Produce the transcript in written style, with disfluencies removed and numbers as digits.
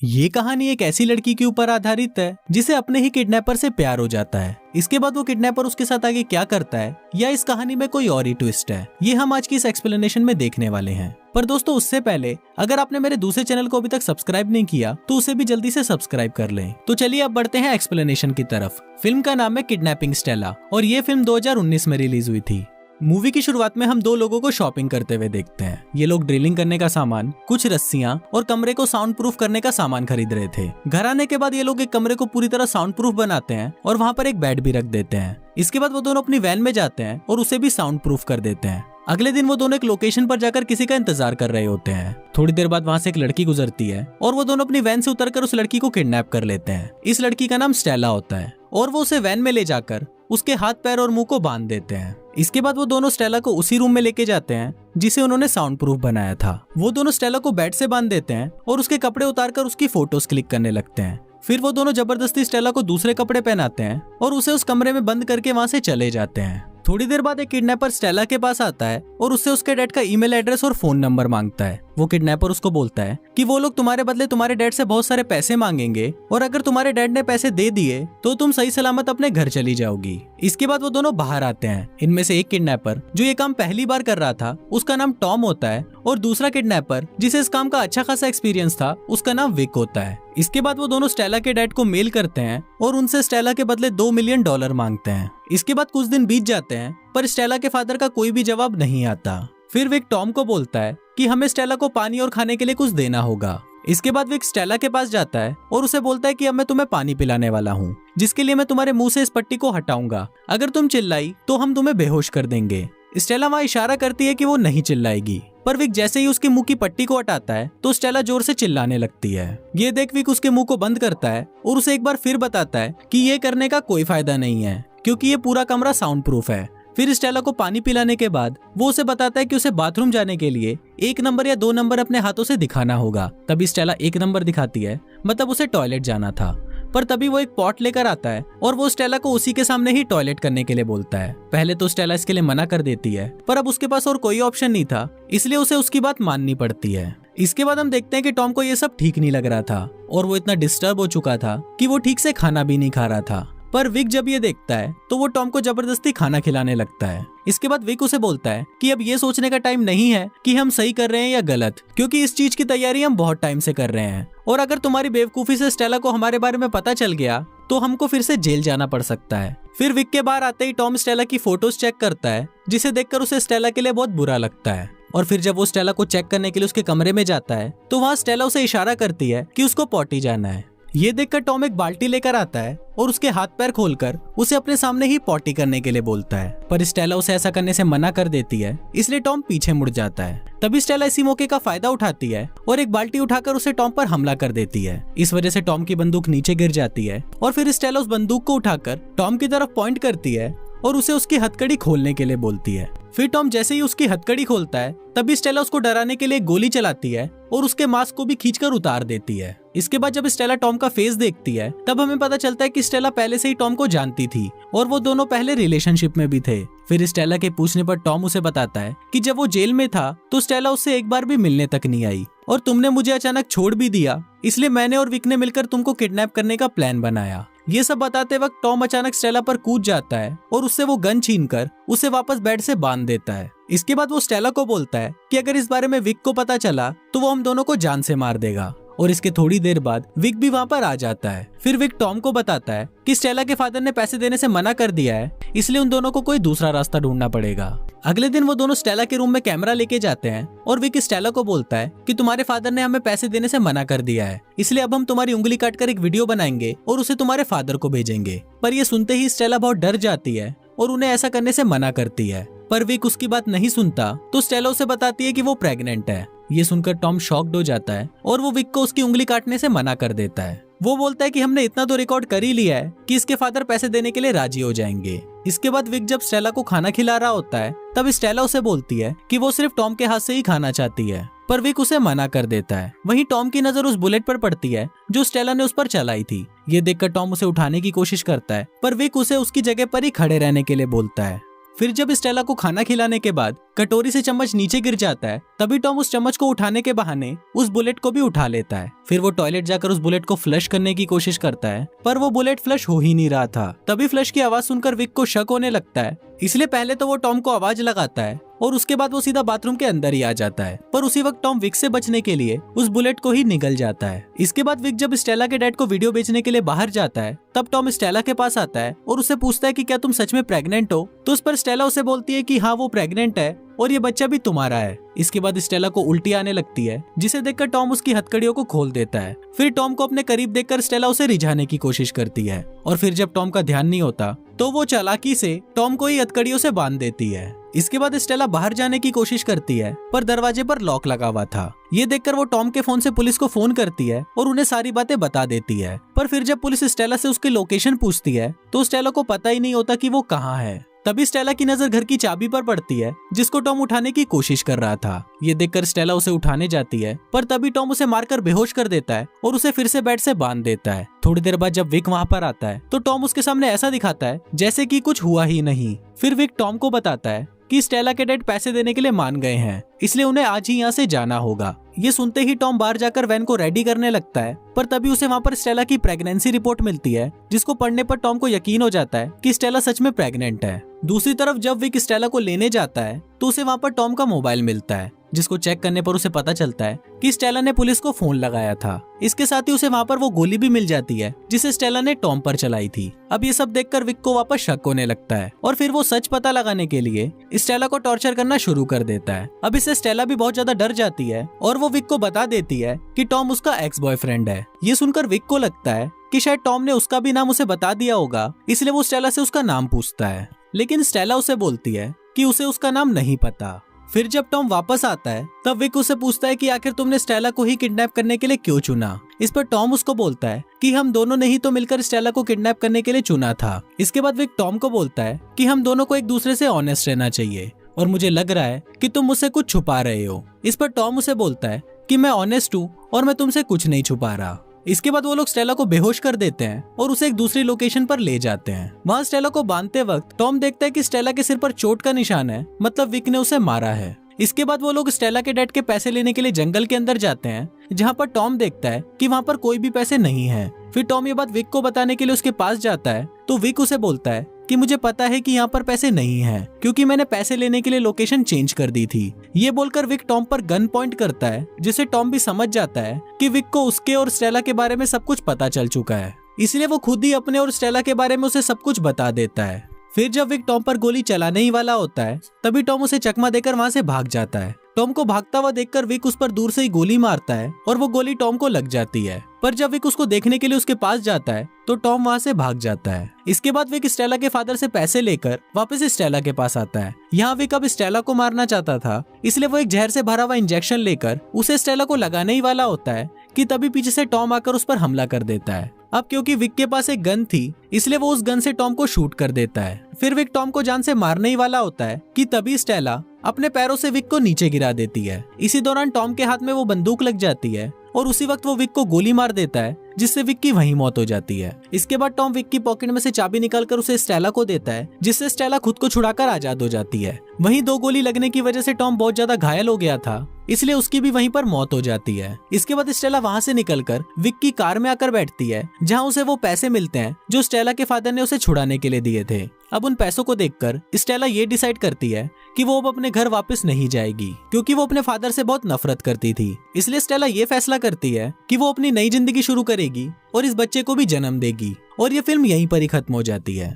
ये कहानी एक ऐसी लड़की के ऊपर आधारित है जिसे अपने ही किडनैपर से प्यार हो जाता है। इसके बाद वो किडनैपर उसके साथ आगे क्या करता है या इस कहानी में कोई और ही ट्विस्ट है, ये हम आज की इस एक्सप्लेनेशन में देखने वाले हैं। पर दोस्तों उससे पहले अगर आपने मेरे दूसरे चैनल को अभी तक सब्सक्राइब नहीं किया तो उसे भी जल्दी से सब्सक्राइब कर लें। तो चलिए अब बढ़ते हैं एक्सप्लेनेशन की तरफ। फिल्म का नाम है किडनैपिंग स्टेला और ये फिल्म 2019 में रिलीज हुई थी। मूवी की शुरुआत में हम दो लोगों को शॉपिंग करते हुए देखते हैं। ये लोग ड्रिलिंग करने का सामान, कुछ रस्सियां और कमरे को साउंड प्रूफ करने का सामान खरीद रहे थे। घर आने के बाद ये लोग एक कमरे को पूरी तरह साउंड प्रूफ बनाते हैं और वहाँ पर एक बेड भी रख देते हैं। इसके बाद वो दोनों अपनी वैन में जाते हैं और उसे भी साउंड प्रूफ कर देते हैं। अगले दिन वो दोनों एक लोकेशन पर जाकर किसी का इंतजार कर रहे होते हैं। थोड़ी देर बाद वहाँ से एक लड़की गुजरती है और वो दोनों अपनी वैन से उतरकर उस लड़की को किडनैप कर लेते हैं। इस लड़की का नाम स्टेला होता है और वो उसे वैन में ले जाकर उसके हाथ पैर और मुंह को बांध देते हैं। इसके बाद वो दोनों स्टेला को उसी रूम में लेके जाते हैं जिसे उन्होंने साउंड प्रूफ बनाया था। वो दोनों स्टेला को बेड से बांध देते हैं और उसके कपड़े उतारकर उसकी फोटोज क्लिक करने लगते हैं। फिर वो दोनों जबरदस्ती स्टेला को दूसरे कपड़े पहनाते हैं और उसे उस कमरे में बंद करके वहाँ से चले जाते हैं। थोड़ी देर बाद एक किडनैपर स्टेला के पास आता है और उससे उसके डैड का ईमेल एड्रेस और फोन नंबर मांगता है। वो किडनैपर उसको बोलता है कि वो लोग तुम्हारे बदले तुम्हारे डैड से बहुत सारे पैसे मांगेंगे और अगर तुम्हारे डैड ने पैसे दे दिए तो तुम सही सलामत अपने घर चली जाओगी। इसके बाद वो दोनों बाहर आते हैं। इनमें से एक किडनैपर जो ये काम पहली बार कर रहा था उसका नाम टॉम होता है और दूसरा किडनैपर जिसे इस काम का अच्छा खासा एक्सपीरियंस था उसका नाम विक होता है। इसके बाद वो दोनों स्टेला के डैड को मेल करते हैं और उनसे स्टेला के बदले $2 मिलियन मांगते हैं। इसके बाद कुछ दिन बीत जाते हैं पर स्टेला के फादर का कोई भी जवाब नहीं आता। फिर विक टॉम को बोलता है कि हमें स्टेला को पानी और खाने के लिए कुछ देना होगा। इसके बाद विक स्टेला के पास जाता है और उसे बोलता है कि अब मैं तुम्हें पानी पिलाने वाला हूँ जिसके लिए मैं तुम्हारे मुंह से इस पट्टी को हटाऊंगा। अगर तुम चिल्लाई तो हम तुम्हें बेहोश कर देंगे। स्टेला वहाँ इशारा करती है कि वो नहीं चिल्लाएगी पर विक जैसे ही उसके मुंह की पट्टी को हटाता है तो स्टेला जोर से चिल्लाने लगती है। ये देख विक उसके मुंह को बंद करता है और उसे एक बार फिर बताता है कि ये करने का कोई फायदा नहीं है क्योंकि ये पूरा कमरा साउंड प्रूफ है। फिर स्टेला को पानी पिलाने के बाद वो उसे बताता है कि उसे बाथरूम जाने के लिए 1 नंबर या 2 नंबर अपने हाथों से दिखाना होगा। तभी स्टेला 1 नंबर दिखाती है, मतलब उसे टॉयलेट जाना था। पर तभी वो एक पॉट लेकर आता है और वो स्टेला को उसी के सामने ही टॉयलेट करने के लिए बोलता है। पहले तो स्टेला इसके लिए मना कर देती है पर अब उसके पास और कोई ऑप्शन नहीं था इसलिए उसे उसकी बात माननी पड़ती है। इसके बाद हम देखते हैं कि टॉम को ये सब ठीक नहीं लग रहा था और वो इतना डिस्टर्ब हो चुका था कि वो ठीक से खाना भी नहीं खा रहा था। पर विक जब ये देखता है तो वो टॉम को जबरदस्ती खाना खिलाने लगता है। इसके बाद विक उसे बोलता है कि अब ये सोचने का टाइम नहीं है कि हम सही कर रहे हैं या गलत, क्योंकि इस चीज की तैयारी हम बहुत टाइम से कर रहे हैं और अगर तुम्हारी बेवकूफी से स्टेला को हमारे बारे में पता चल गया तो हमको फिर से जेल जाना पड़ सकता है। फिर विक के बाहर आते ही टॉम स्टेला की फोटोज चेक करता है जिसे देखकर उसे स्टेला के लिए बहुत बुरा लगता है। और फिर जब वो स्टेला को चेक करने के लिए उसके कमरे में जाता है तो वहाँ स्टेला उसे इशारा करती है कि उसको पॉटी जाना है। ये देखकर टॉम एक बाल्टी लेकर आता है और उसके हाथ पैर खोलकर उसे अपने सामने ही पॉटी करने के लिए बोलता है पर स्टेला उसे ऐसा करने से मना कर देती है इसलिए टॉम पीछे मुड़ जाता है। तभी स्टेला इसी मौके का फायदा उठाती है और एक बाल्टी उठाकर उसे टॉम पर हमला कर देती है। इस वजह से टॉम की बंदूक नीचे गिर जाती है और फिर स्टेला उस बंदूक को उठाकर टॉम की तरफ पॉइंट करती है और उसे उसकी हथकड़ी खोलने के लिए बोलती है। फिर टॉम जैसे ही उसकी हथकड़ी खोलता है तभी स्टेला उसको डराने के लिए गोली चलाती है और उसके मास्क को भी खींचकर उतार देती है। इसके बाद जब स्टेला टॉम का फेस देखती है तब हमें पता चलता है कि स्टेला पहले से ही टॉम को जानती थी और वो दोनों पहले रिलेशनशिप में भी थे। फिर स्टेला के पूछने पर टॉम उसे बताता है कि जब वो जेल में था तो स्टेला उससे एक बार भी मिलने तक नहीं आई और तुमने मुझे अचानक छोड़ भी दिया, इसलिए मैंने और विक ने मिलकर तुमको किडनैप करने का प्लान बनाया। ये सब बताते वक्त टॉम अचानक स्टेला पर कूद जाता है और उससे वो गन छीनकर उसे वापस बेड से बांध देता है। इसके बाद वो स्टेला को बोलता है कि अगर इस बारे में विक को पता चला तो वो हम दोनों को जान से मार देगा और इसके थोड़ी देर बाद विक भी वहाँ पर आ जाता है। फिर विक टॉम को बताता है कि स्टेला के फादर ने पैसे देने से मना कर दिया है इसलिए उन दोनों को कोई दूसरा रास्ता ढूंढना पड़ेगा। अगले दिन वो दोनों स्टेला के रूम में कैमरा लेके जाते हैं और विक स्टेला को बोलता है कि तुम्हारे फादर ने हमें पैसे देने से मना कर दिया है इसलिए अब हम तुम्हारी उंगली काटकर एक वीडियो बनाएंगे और उसे तुम्हारे फादर को भेजेंगे। पर ये सुनते ही स्टेला बहुत डर जाती है और उन्हें ऐसा करने से मना करती है पर विक उसकी बात नहीं सुनता तो स्टेला उसे बताती है कि वो प्रेग्नेंट है। ये सुनकर टॉम शॉक्ड हो जाता है और वो विक को उसकी उंगली काटने से मना कर देता है। वो बोलता है कि हमने इतना तो रिकॉर्ड कर ही लिया है कि इसके फादर पैसे देने के लिए राजी हो जाएंगे। इसके बाद विक जब स्टेला को खाना खिला रहा होता है तब स्टेला उसे बोलती है कि वो सिर्फ टॉम के हाथ से ही खाना चाहती है पर विक उसे मना कर देता है। वहीं टॉम की नजर उस बुलेट पर पड़ती है जो स्टेला ने उस पर चलाई थी। ये देखकर टॉम उसे उठाने की कोशिश करता है पर विक उसे उसकी जगह पर ही खड़े रहने के लिए बोलता है। फिर जब स्टेला को खाना खिलाने के बाद कटोरी से चम्मच नीचे गिर जाता है, तभी टॉम उस चम्मच को उठाने के बहाने उस बुलेट को भी उठा लेता है। फिर वो टॉयलेट जाकर उस बुलेट को फ्लश करने की कोशिश करता है, पर वो बुलेट फ्लश हो ही नहीं रहा था। तभी फ्लश की आवाज सुनकर विक को शक होने लगता है, इसलिए पहले तो वो टॉम को आवाज लगाता है और उसके बाद वो सीधा बाथरूम के अंदर ही आ जाता है। पर उसी वक्त टॉम विक से बचने के लिए उस बुलेट को ही निगल जाता है। इसके बाद विक जब स्टेला के डैड को वीडियो बेचने के लिए बाहर जाता है, तब टॉम स्टेला के पास आता है और उससे पूछता है कि क्या तुम सच में प्रेग्नेंट हो। तो उस पर स्टेला उसे बोलती है कि हाँ वो प्रेग्नेंट है और ये बच्चा भी तुम्हारा है। इसके बाद स्टेला को उल्टी आने लगती है, जिसे देखकर टॉम उसकी हथकड़ियों को खोल देता है। फिर टॉम को अपने करीब देखकर स्टेला उसे रिझाने की कोशिश करती है और फिर जब टॉम का ध्यान नहीं होता तो वो चालाकी से टॉम को ही हथकड़ियों से बांध देती है। इसके बाद स्टेला बाहर जाने की कोशिश करती है, पर दरवाजे पर लॉक लगा हुआ था। ये देखकर वो टॉम के फोन से पुलिस को फोन करती है और उन्हें सारी बातें बता देती है। पर फिर जब पुलिस स्टेला से उसकी लोकेशन पूछती है तो स्टेला को पता ही नहीं होता कि वो कहाँ है। तभी स्टेला की नजर घर की चाबी पर पड़ती है, जिसको टॉम उठाने की कोशिश कर रहा था। ये देखकर स्टेला उसे उठाने जाती है, पर तभी टॉम उसे मारकर बेहोश कर देता है और उसे फिर से बेड से बांध देता है। थोड़ी देर बाद जब विक वहाँ पर आता है तो टॉम उसके सामने ऐसा दिखाता है जैसे कि कुछ हुआ ही नहीं। फिर विक टॉम को बताता है कि स्टेला के डैड पैसे देने के लिए मान गए हैं, इसलिए उन्हें आज ही यहाँ से जाना होगा। ये सुनते ही टॉम बाहर जाकर वैन को रेडी करने लगता है, पर तभी उसे वहाँ पर स्टेला की प्रेगनेंसी रिपोर्ट मिलती है, जिसको पढ़ने पर टॉम को यकीन हो जाता है कि स्टेला सच में प्रेग्नेंट है। दूसरी तरफ जब विक स्टेला को लेने जाता है तो उसे वहाँ पर टॉम का मोबाइल मिलता है, जिसको चेक करने पर उसे पता चलता है कि स्टेला ने पुलिस को फोन लगाया था। इसके साथ ही उसे वहाँ पर वो गोली भी मिल जाती है जिसे स्टेला ने टॉम पर चलाई थी। अब ये सब देखकर विक को वापस शक होने लगता है और फिर वो सच पता लगाने के लिए स्टेला को टॉर्चर करना शुरू कर देता है। अब इससे स्टेला भी बहुत ज्यादा डर जाती है और वो विक को बता देती है कि टॉम उसका एक्स बॉयफ्रेंड है। ये सुनकर विक को लगता है कि शायद टॉम ने उसका भी नाम उसे बता दिया होगा, इसलिए वो स्टेला से उसका नाम पूछता है, लेकिन स्टेला उसे बोलती है कि उसे उसका नाम नहीं पता। फिर जब टॉम वापस आता है तब विक उसे पूछता है कि आखिर तुमने स्टेला को ही किडनैप करने के लिए क्यों चुना। इस पर टॉम उसको बोलता है कि हम दोनों ने ही तो मिलकर स्टेला को किडनैप करने के लिए चुना था। इसके बाद विक टॉम को बोलता है कि हम दोनों को एक दूसरे से ऑनेस्ट रहना चाहिए और मुझे लग रहा है कि तुम मुझसे कुछ छुपा रहे हो। इस पर टॉम उसे बोलता है कि मैं ऑनेस्ट हूँ और मैं तुमसे कुछ नहीं छुपा रहा। इसके बाद वो लोग स्टेला को बेहोश कर देते हैं और उसे एक दूसरी लोकेशन पर ले जाते हैं। वहाँ स्टेला को बांधते वक्त टॉम देखता है कि स्टेला के सिर पर चोट का निशान है, मतलब विक ने उसे मारा है। इसके बाद वो लोग स्टेला के डैड के पैसे लेने के लिए जंगल के अंदर जाते हैं, जहाँ पर टॉम देखता है कि वहाँ पर कोई भी पैसे नहीं है। फिर टॉम ये बात विक को बताने के लिए उसके पास जाता है तो विक उसे बोलता है कि मुझे पता है कि यहाँ पर पैसे नहीं हैं, क्योंकि मैंने पैसे लेने के लिए लोकेशन चेंज कर दी थी। ये बोलकर विक टॉम पर गन पॉइंट करता है, जिसे टॉम भी समझ जाता है कि विक को उसके और स्टेला के बारे में सब कुछ पता चल चुका है, इसलिए वो खुद ही अपने और स्टेला के बारे में उसे सब कुछ बता देता है। फिर जब विक टॉम पर गोली चलाने ही वाला होता है तभी टॉम उसे चकमा देकर वहाँ से भाग जाता है। टॉम को भागता हुआ देखकर विक उस पर दूर से ही गोली मारता है और वो गोली टॉम को लग जाती है। पर जब विक उसको देखने के लिए उसके पास जाता है तो टॉम वहाँ से भाग जाता है। इसके बाद विक स्टेला के फादर से पैसे लेकर वापस स्टेला के पास आता है। यहाँ विक अब स्टेला को मारना चाहता था, इसलिए वो एक जहर से भरा हुआ इंजेक्शन लेकर उसे स्टेला को लगाने ही वाला होता है कि तभी पीछे से टॉम आकर उस पर हमला कर देता है। अब क्योंकि विक के पास एक गन थी, इसलिए वो उस गन से टॉम को शूट कर देता है। फिर विक टॉम को जान से मारने ही वाला होता है कि तभी स्टेला अपने पैरों से विक को नीचे गिरा देती है। इसी दौरान टॉम के हाथ में वो बंदूक लग जाती है और उसी वक्त वो विक को गोली मार देता है, जिससे विक की वहीं मौत हो जाती है। इसके बाद टॉम विक की पॉकेट में से चाबी निकालकर उसे स्टेला को देता है, जिससे स्टेला खुद को छुड़ाकर आजाद हो जाती है। वहीं 2 गोली लगने की वजह से टॉम बहुत ज्यादा घायल हो गया था, इसलिए उसकी भी वहीं पर मौत हो जाती है। इसके बाद स्टेला वहां से निकलकर विक की कार में आकर बैठती है, जहां उसे वो पैसे मिलते हैं जो स्टेला के फादर ने उसे छुड़ाने के लिए दिए थे। अब उन पैसों को देखकर स्टेला ये डिसाइड करती है कि वो अब अपने घर वापस नहीं जाएगी, क्योंकि वो अपने फादर से बहुत नफरत करती थी। इसलिए स्टेला ये फैसला करती है कि वो अपनी नई जिंदगी शुरू करेगी और इस बच्चे को भी जन्म देगी। और ये फिल्म यहीं पर ही खत्म हो जाती है।